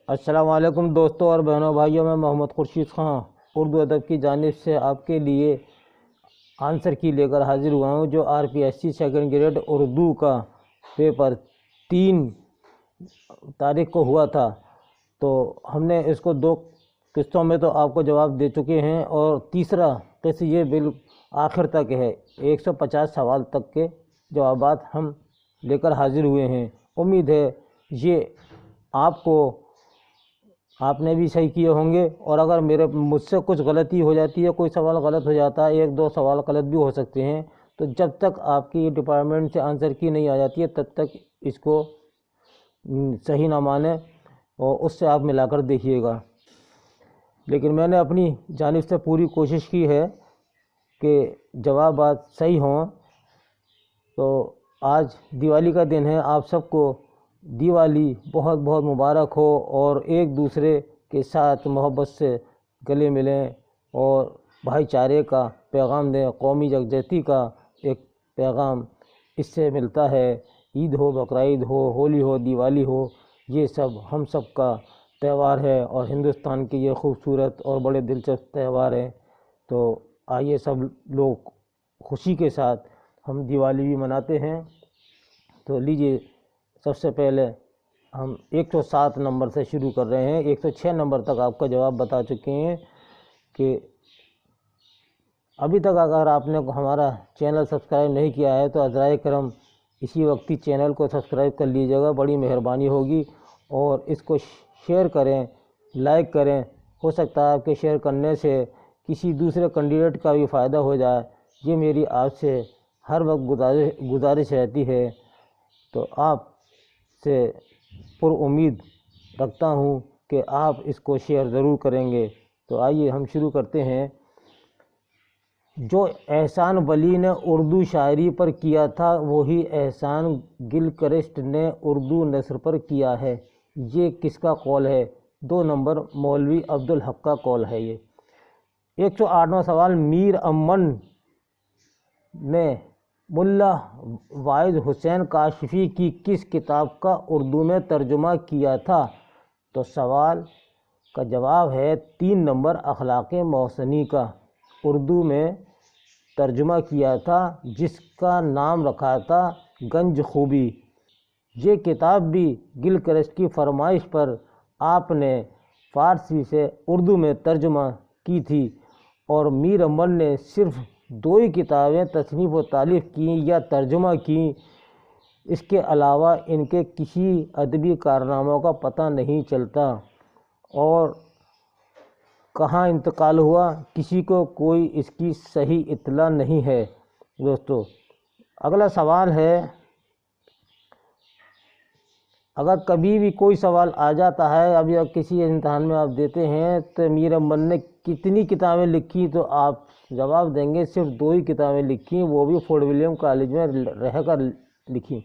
السلام علیکم دوستوں اور بہنوں بھائیوں، میں محمد خورشید خان اردو ادب کی جانب سے آپ کے لیے آنسر کی لے کر حاضر ہوا ہوں، جو RPSC سیکنڈ گریڈ اردو کا پیپر 3 تاریخ کو ہوا تھا۔ تو ہم نے اس کو 2 قسطوں میں تو آپ کو جواب دے چکے ہیں، اور تیسرا قسط یہ آخر تک ہے، 150 سوال تک کے جوابات ہم لے کر حاضر ہوئے ہیں۔ امید ہے یہ آپ نے بھی صحیح کیے ہوں گے، اور اگر مجھ سے کچھ غلطی ہو جاتی ہے، کوئی سوال غلط ہو جاتا ہے، 1-2 سوال غلط بھی ہو سکتے ہیں، تو جب تک آپ کی ڈپارٹمنٹ سے آنسر کی نہیں آ جاتی ہے تب تک اس کو صحیح نہ مانیں اور اس سے آپ ملا کر دیکھیے گا۔ لیکن میں نے اپنی جانب سے پوری کوشش کی ہے کہ جوابات صحیح ہوں۔ تو آج دیوالی کا دن ہے، آپ سب کو دیوالی بہت بہت مبارک ہو، اور ایک دوسرے کے ساتھ محبت سے گلے ملیں اور بھائی چارے کا پیغام دیں، قومی یکجہتی کا ایک پیغام اس سے ملتا ہے۔ عید ہو، بقرعید ہو، ہولی ہو، دیوالی ہو، یہ سب ہم سب کا تہوار ہے، اور ہندوستان کے یہ خوبصورت اور بڑے دلچسپ تہوار ہیں۔ تو آئیے سب لوگ خوشی کے ساتھ ہم دیوالی بھی مناتے ہیں۔ تو لیجئے سب سے پہلے ہم 107 نمبر سے شروع کر رہے ہیں۔ 106 نمبر تک آپ کا جواب بتا چکے ہیں کہ ابھی تک اگر آپ نے ہمارا چینل سبسکرائب نہیں کیا ہے تو عذرائے کرم اسی وقت ہی چینل کو سبسکرائب کر لیجیے گا، بڑی مہربانی ہوگی، اور اس کو شیئر کریں، لائک کریں۔ ہو سکتا ہے آپ کے شیئر کرنے سے کسی دوسرے کینڈیڈیٹ کا بھی فائدہ ہو جائے، یہ میری آپ سے ہر وقت گزارش رہتی ہے۔ تو آپ سے پر امید رکھتا ہوں کہ آپ اس کو شیئر ضرور کریں گے۔ تو آئیے ہم شروع کرتے ہیں۔ جو احسان ولی نے اردو شاعری پر کیا تھا وہی احسان گلکرسٹ نے اردو نثر پر کیا ہے، یہ کس کا قول ہے؟ 2 نمبر مولوی عبدالحق کا قول ہے یہ۔ 108واں سوال، میر امن نے ملا واعظ حسین کاشفی کی کس کتاب کا اردو میں ترجمہ کیا تھا؟ تو سوال کا جواب ہے 3 نمبر اخلاق محسنی کا اردو میں ترجمہ کیا تھا، جس کا نام رکھا تھا گنج خوبی۔ یہ کتاب بھی گلکرسٹ کی فرمائش پر آپ نے فارسی سے اردو میں ترجمہ کی تھی، اور میر امن نے صرف 2 ہی کتابیں تصنیف و تالیف کیں یا ترجمہ کیں، اس کے علاوہ ان کے کسی ادبی کارناموں کا پتہ نہیں چلتا، اور کہاں انتقال ہوا کسی کو کوئی اس کی صحیح اطلاع نہیں ہے۔ دوستو اگلا سوال ہے، اگر کبھی بھی کوئی سوال آ جاتا ہے، اب یا کسی امتحان میں آپ دیتے ہیں تو میر امن نے کتنی کتابیں لکھی، تو آپ جواب دیں گے صرف 2 ہی کتابیں لکھی، وہ بھی فورٹ ولیم کالج میں رہ کر لکھی۔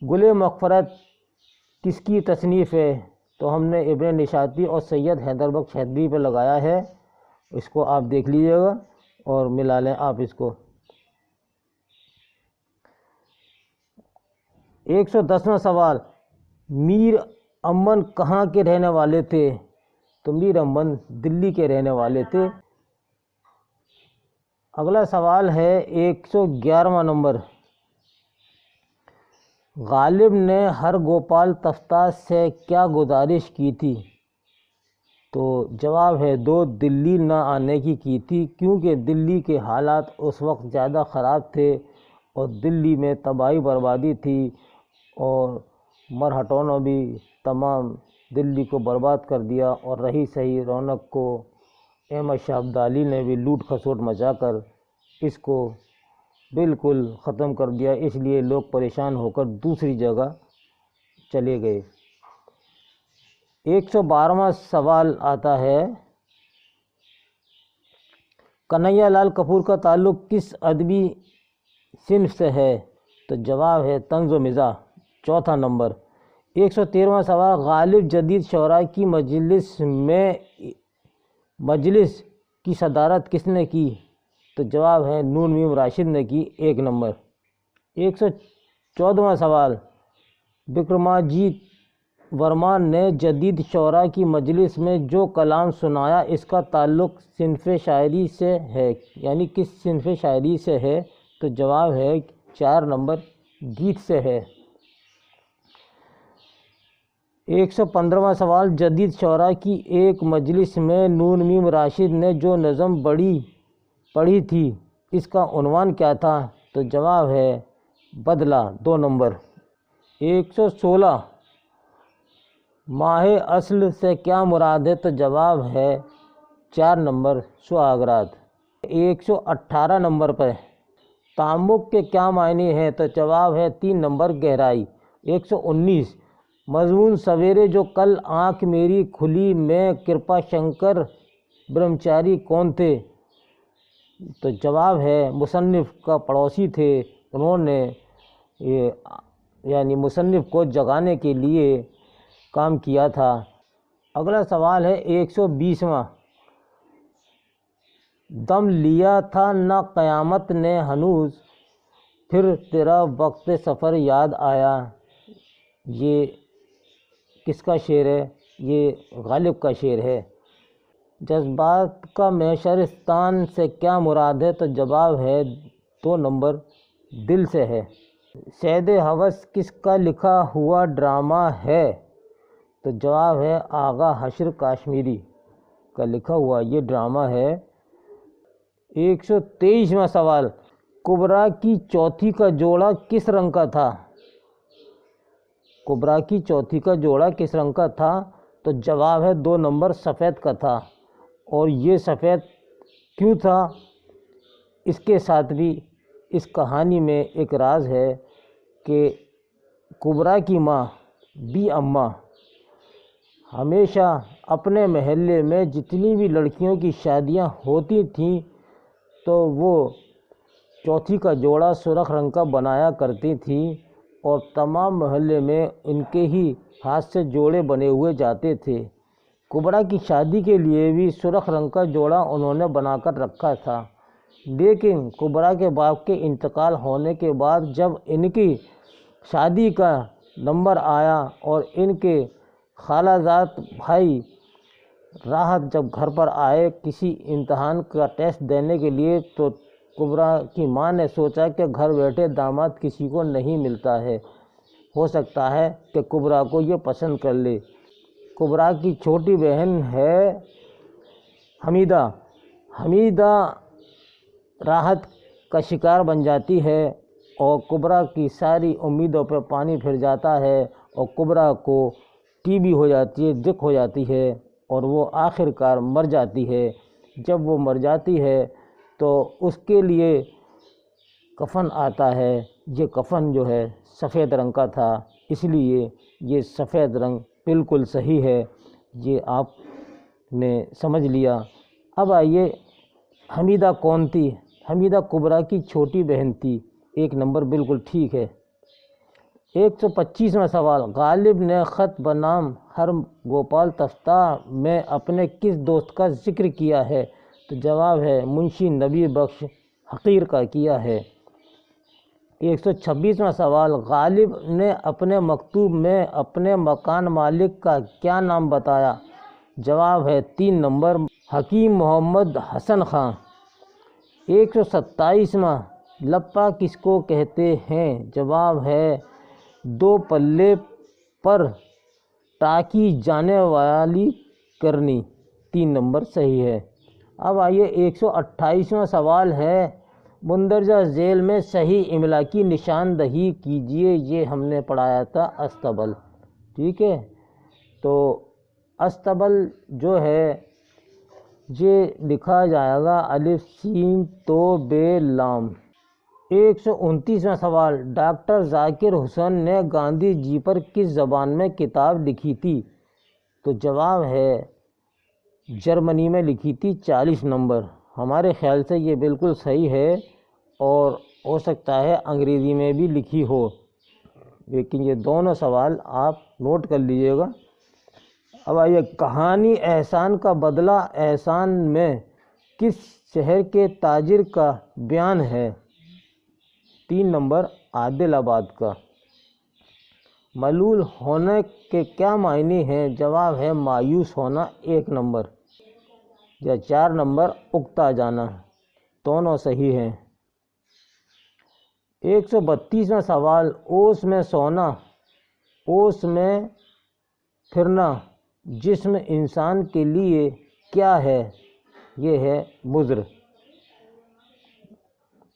گل مغفرت کس کی تصنیف ہے؟ تو ہم نے ابن نشاطی اور سید حیدر بخش حیدری پہ لگایا ہے، اس کو آپ دیکھ لیجئے گا اور ملا لیں آپ اس کو۔ 110واں سوال، میر امن کہاں کے رہنے والے تھے؟ تو میر امن دلی کے رہنے والے تھے۔ اگلا سوال ہے 111واں نمبر، غالب نے ہر گوپال تفتہ سے کیا گزارش کی تھی؟ تو جواب ہے 2، دلی نہ آنے کی تھی، کیونکہ دلی کے حالات اس وقت زیادہ خراب تھے، اور دلی میں تباہی بربادی تھی، اور مرہٹوں نے بھی تمام دلی کو برباد کر دیا، اور رہی سہی رونق کو احمد شاہ ابدالی نے بھی لوٹ کھسوٹ مچا کر اس کو بالکل ختم کر دیا، اس لیے لوگ پریشان ہو کر دوسری جگہ چلے گئے۔ 112واں سوال آتا ہے، کنہیا لال کپور کا تعلق کس ادبی صنف سے ہے؟ تو جواب ہے طنز و مزاح، 4 نمبر۔ 113واں سوال، غالب جدید شعراء کی مجلس کی صدارت کس نے کی؟ تو جواب ہے نون میم راشد نے کی، 1 نمبر۔ 114واں سوال، وکرماجیت ورما نے جدید شعراء کی مجلس میں جو کلام سنایا اس کا تعلق صنف شاعری سے ہے، یعنی کس صنف شاعری سے ہے؟ تو جواب ہے 4 نمبر گیت سے ہے۔ 115واں سوال، جدید شعراء کی ایک مجلس میں نون میم راشد نے جو نظم پڑھی تھی اس کا عنوان کیا تھا؟ تو جواب ہے بدلہ، 2 نمبر۔ 116، ماہ اصل سے کیا مراد ہے؟ تو جواب ہے 4 نمبر، سہاگرات۔ 118 نمبر پر تعمق کے کیا معنی ہیں؟ تو جواب ہے 3 نمبر، گہرائی۔ 119، مضمون سویرے جو کل آنکھ میری کھلی میں کرپا شنکر برہمچاری کون تھے؟ تو جواب ہے مصنف کا پڑوسی تھے، انہوں نے یعنی مصنف کو جگانے کے لیے کام کیا تھا۔ اگلا سوال ہے 120واں، دم لیا تھا نہ قیامت نے ہنوز، پھر تیرا وقت سفر یاد آیا، یہ کس کا شعر ہے؟ یہ غالب کا شعر ہے۔ جذبات کا محشرستان سے کیا مراد ہے؟ تو جواب ہے 2 نمبر، دل سے ہے۔ صید ہوس کس کا لکھا ہوا ڈرامہ ہے؟ تو جواب ہے آغا حشر کاشمیری کا لکھا ہوا یہ ڈرامہ ہے۔ 123واں سوال، کبریٰ کی چوتھی کا جوڑا کس رنگ کا تھا؟ کبریٰ کی چوتھی کا جوڑا کس رنگ کا تھا؟ تو جواب ہے 2 نمبر، سفید کا تھا۔ اور یہ سفید کیوں تھا؟ اس کے ساتھ بھی اس کہانی میں ایک راز ہے کہ کبریٰ کی ماں بی اماں ہمیشہ اپنے محلے میں جتنی بھی لڑکیوں کی شادیاں ہوتی تھیں تو وہ چوتھی کا جوڑا سرخ رنگ کا بنایا کرتی تھیں، اور تمام محلے میں ان کے ہی ہاتھ سے جوڑے بنے ہوئے جاتے تھے۔ کبریٰ کی شادی کے لیے بھی سرخ رنگ کا جوڑا انہوں نے بنا کر رکھا تھا، لیکن کبریٰ کے باپ کے انتقال ہونے کے بعد جب ان کی شادی کا نمبر آیا اور ان کے خالہ زاد بھائی راحت جب گھر پر آئے کسی امتحان کا ٹیسٹ دینے کے لیے، تو کبریٰ کی ماں نے سوچا کہ گھر بیٹھے داماد کسی کو نہیں ملتا ہے، ہو سکتا ہے کہ کبریٰ کو یہ پسند کر لے۔ کبریٰ کی چھوٹی بہن ہے حمیدہ۔ حمیدہ راحت کا شکار بن جاتی ہے اور کبریٰ کی ساری امیدوں پہ پانی پھر جاتا ہے، اور کبریٰ کو ٹی بی ہو جاتی ہے، دق ہو جاتی ہے، اور وہ آخر کار مر جاتی ہے۔ جب وہ مر جاتی ہے تو اس کے لیے کفن آتا ہے، یہ کفن جو ہے سفید رنگ کا تھا، اس لیے یہ سفید رنگ بالکل صحیح ہے، یہ آپ نے سمجھ لیا۔ اب آئیے، حمیدہ کون تھی؟ حمیدہ کبریٰ کی چھوٹی بہن تھی، 1 نمبر بالکل ٹھیک ہے۔ 125واں سوال، غالب نے خط بنام ہر گوپال تفتہ میں اپنے کس دوست کا ذکر کیا ہے؟ تو جواب ہے منشی نبی بخش حقیر کا کیا ہے۔ 126واں سوال، غالب نے اپنے مکتوب میں اپنے مکان مالک کا کیا نام بتایا؟ جواب ہے 3 نمبر، حکیم محمد حسن خان۔ 127واں، لپا کس کو کہتے ہیں؟ جواب ہے 2 پلے پر ٹاکی جانے والی کرنی، 3 نمبر صحیح ہے۔ اب آئیے 128واں سوال ہے، مندرجہ ذیل میں صحیح املا کی نشاندہی کیجیے، یہ ہم نے پڑھایا تھا استبل، ٹھیک ہے؟ تو استبل جو ہے یہ لکھا جائے گا الف سین تو بے لام۔ 129واں سوال، ڈاکٹر ذاکر حسین نے گاندھی جی پر کس زبان میں کتاب لکھی تھی؟ تو جواب ہے جرمنی میں لکھی تھی، 40 نمبر۔ ہمارے خیال سے یہ بالکل صحیح ہے، اور ہو سکتا ہے انگریزی میں بھی لکھی ہو، لیکن یہ دونوں سوال آپ نوٹ کر لیجئے گا۔ اب آئیے، کہانی احسان کا بدلہ احسان میں کس شہر کے تاجر کا بیان ہے؟ 3 نمبر، عادل آباد کا۔ ملول ہونے کے کیا معنی ہیں؟ جواب ہے مایوس ہونا 1 نمبر، یا 4 نمبر اکتا جانا، دونوں صحیح ہیں۔ 132واں سوال، اوس میں سونا، اوس میں پھرنا جسم انسان کے لیے کیا ہے؟ یہ ہے مضر۔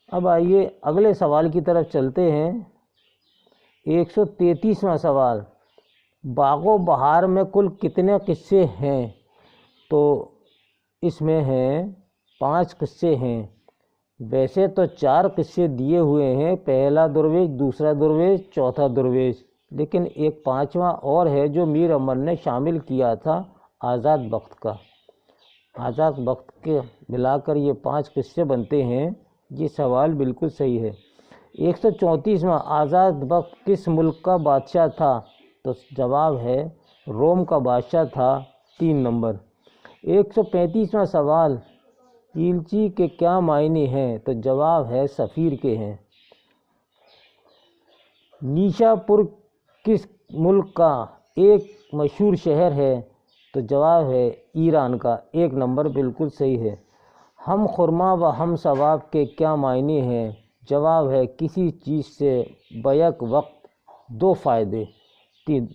اب آئیے اگلے سوال کی طرف چلتے ہیں۔ 133واں سوال، باغ و بہار میں کل کتنے قصے ہیں؟ تو اس میں ہیں 5 قصے ہیں۔ ویسے تو 4 قصے دیے ہوئے ہیں، پہلا درویش، دوسرا درویش، چوتھا درویش، لیکن ایک 5واں اور ہے جو میر امن نے شامل کیا تھا، آزاد بخت کا۔ آزاد بخت کے ملا کر یہ 5 قصے بنتے ہیں۔ یہ سوال بالکل صحیح ہے۔ 134واں، آزاد بخت کس ملک کا بادشاہ تھا؟ تو جواب ہے روم کا بادشاہ تھا، 3 نمبر۔ 135واں سوال، ایلچی کے کیا معنی ہیں؟ تو جواب ہے سفیر کے ہیں۔ نیشا پور کس ملک کا ایک مشہور شہر ہے؟ تو جواب ہے ایران کا، 1 نمبر بالکل صحیح ہے۔ ہم خرما و ہم ثواب کے کیا معنی ہیں؟ جواب ہے کسی چیز سے بیک وقت 2 فائدے، 3۔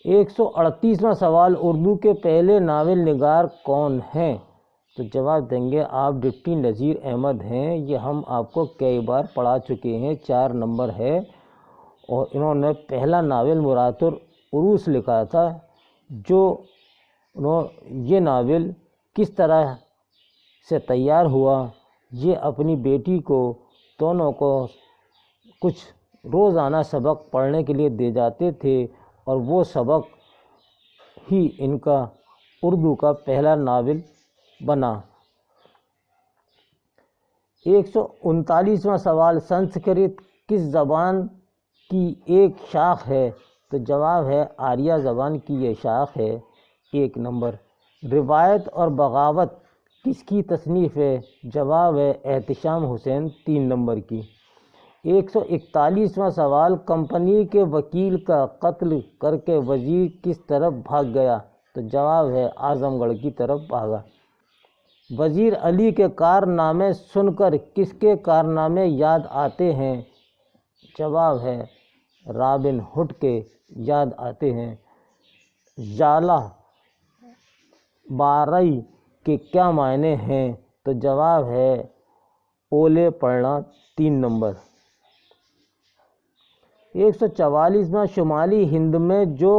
138واں سوال، اردو کے پہلے ناول نگار کون ہیں؟ تو جواب دیں گے آپ ڈپٹی نذیر احمد ہیں۔ یہ ہم آپ کو کئی بار پڑھا چکے ہیں، 4 نمبر ہے، اور انہوں نے پہلا ناول مرات العروس لکھا تھا۔ یہ ناول کس طرح سے تیار ہوا؟ یہ اپنی بیٹی کو دونوں کو کچھ روزانہ سبق پڑھنے کے لیے دے جاتے تھے، اور وہ سبق ہی ان کا اردو کا پہلا ناول بنا۔ 139واں سوال، سنسکرت کس زبان کی ایک شاخ ہے؟ تو جواب ہے آریہ زبان کی یہ شاخ ہے، 1 نمبر۔ روایت اور بغاوت کس کی تصنیف ہے؟ جواب ہے احتشام حسین، 3 نمبر کی۔ 141واں سوال، کمپنی کے وکیل کا قتل کر کے وزیر کس طرف بھاگ گیا؟ تو جواب ہے اعظم گڑھ کی طرف بھاگا۔ وزیر علی کے کارنامے سن کر کس کے کارنامے یاد آتے ہیں؟ جواب ہے رابن ہڈ کے یاد آتے ہیں۔ ژالہ بارئی کے کیا معنی ہیں؟ تو جواب ہے اولے پڑھنا، 3 نمبر۔ 144واں، شمالی ہند میں جو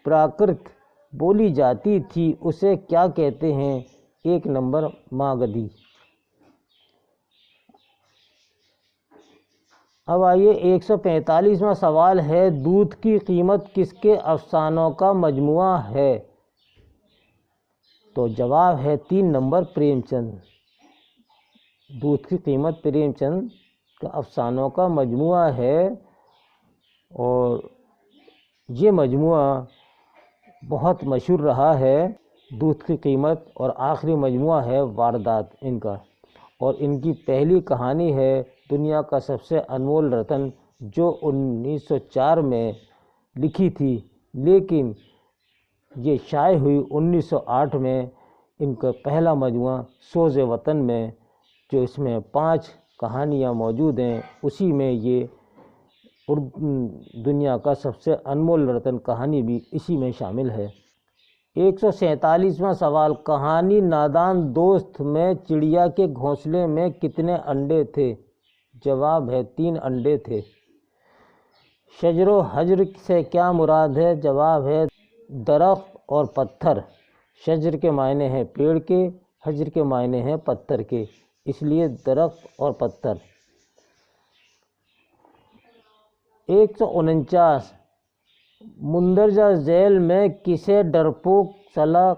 پراکرت بولی جاتی تھی اسے کیا کہتے ہیں؟ 1 نمبر ماگدھی۔ اب آئیے 145واں سوال ہے، دودھ کی قیمت کس کے افسانوں کا مجموعہ ہے؟ تو جواب ہے 3 نمبر پریم چند۔ دودھ کی قیمت پریم چند کا افسانوں کا مجموعہ ہے، اور یہ مجموعہ بہت مشہور رہا ہے، دودھ کی قیمت، اور آخری مجموعہ ہے واردات ان کا، اور ان کی پہلی کہانی ہے دنیا کا سب سے انمول رتن، جو 1904 میں لکھی تھی، لیکن یہ شائع ہوئی 1908 میں۔ ان کا پہلا مجموعہ سوز وطن میں، جو اس میں 5 کہانیاں موجود ہیں، اسی میں یہ دنیا کا سب سے انمول رتن کہانی بھی اسی میں شامل ہے۔ 147واں سوال، کہانی نادان دوست میں چڑیا کے گھونسلے میں کتنے انڈے تھے؟ جواب ہے 3 انڈے تھے۔ شجر و حجر سے کیا مراد ہے؟ جواب ہے درخت اور پتھر۔ شجر کے معنی ہیں پیڑ کے، حجر کے معنی ہیں پتھر کے، اس لیے درخت اور پتھر۔ 149، مندرجہ ذیل میں کسے ڈرپوک سلاح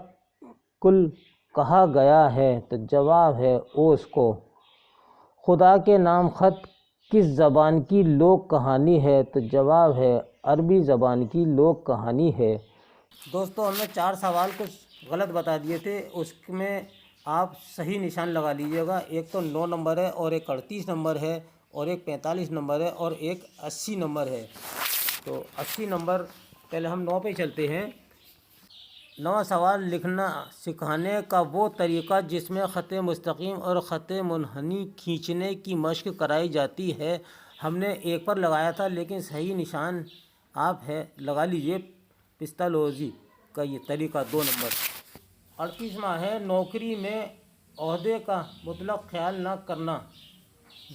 کل کہا گیا ہے؟ تو جواب ہے اوس کو۔ خدا کے نام خط کس زبان کی لوک کہانی ہے؟ تو جواب ہے عربی زبان کی لوک کہانی ہے۔ دوستو، ہم نے 4 سوال کچھ غلط بتا دیے تھے، اس میں آپ صحیح نشان لگا لیجیے گا۔ ایک تو 9 نمبر ہے اور ایک 38 نمبر ہے، اور ایک 45 نمبر ہے اور ایک 80 نمبر ہے۔ تو 80 نمبر، پہلے ہم 9 پہ چلتے ہیں۔ 9 سوال لکھنا سکھانے کا وہ طریقہ جس میں خط مستقیم اور خط منحنی کھینچنے کی مشق کرائی جاتی ہے۔ ہم نے ایک پر لگایا تھا، لیکن صحیح نشان آپ ہے لگا لیجئے۔ پستالوجی کا یہ طریقہ 2 نمبر۔ 38واں ہے نوکری میں عہدے کا مطلق خیال نہ کرنا۔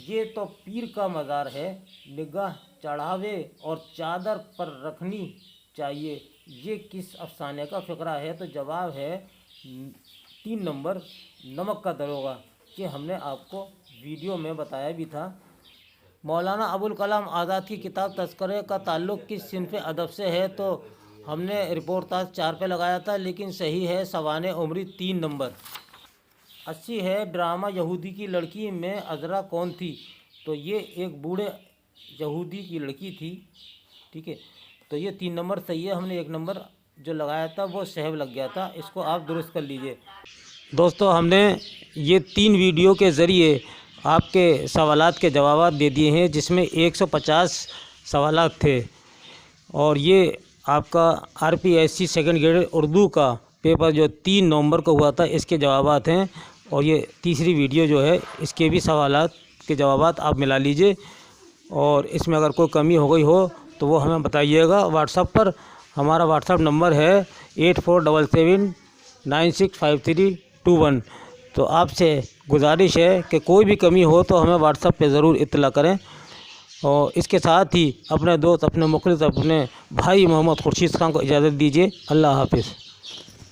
یہ تو پیر کا مزار ہے، نگاہ چڑھاوے اور چادر پر رکھنی چاہیے۔ یہ کس افسانے کا فقرہ ہے؟ تو جواب ہے 3 نمبر، نمک کا دروغہ، کہ ہم نے آپ کو ویڈیو میں بتایا بھی تھا۔ مولانا ابوالکلام آزاد کی کتاب تذکرہ کا تعلق کس صنف ادب سے ہے؟ تو ہم نے رپورٹاج 4 پہ لگایا تھا، لیکن صحیح ہے سوانح عمری 3 نمبر۔ 80 ہے ڈرامہ یہودی کی لڑکی میں عذرا کون تھی؟ تو یہ ایک بوڑھے یہودی کی لڑکی تھی، ٹھیک ہے۔ تو یہ 3 نمبر صحیح ہے۔ ہم نے 1 نمبر جو لگایا تھا وہ صحیح لگ گیا تھا، اس کو آپ درست کر لیجئے۔ دوستو، ہم نے یہ 3 ویڈیو کے ذریعے آپ کے سوالات کے جوابات دے دیے ہیں، جس میں 150 سوالات تھے، اور یہ آپ کا RPSC سیکنڈ گریڈ اردو کا پیپر جو 3 نومبر کو ہوا تھا، اس کے جوابات ہیں۔ اور یہ تیسری ویڈیو جو ہے اس کے بھی سوالات کے جوابات آپ ملا لیجئے، اور اس میں اگر کوئی کمی ہو گئی ہو تو وہ ہمیں بتائیے گا واٹس ایپ پر۔ ہمارا واٹس ایپ نمبر ہے 8477965321۔ تو آپ سے گزارش ہے کہ کوئی بھی کمی ہو تو ہمیں واٹس ایپ پہ ضرور اطلاع کریں۔ اور اس کے ساتھ ہی اپنے دوست، اپنے مخلص، اپنے بھائی محمد خورشید خان کو اجازت دیجیے۔ اللہ حافظ۔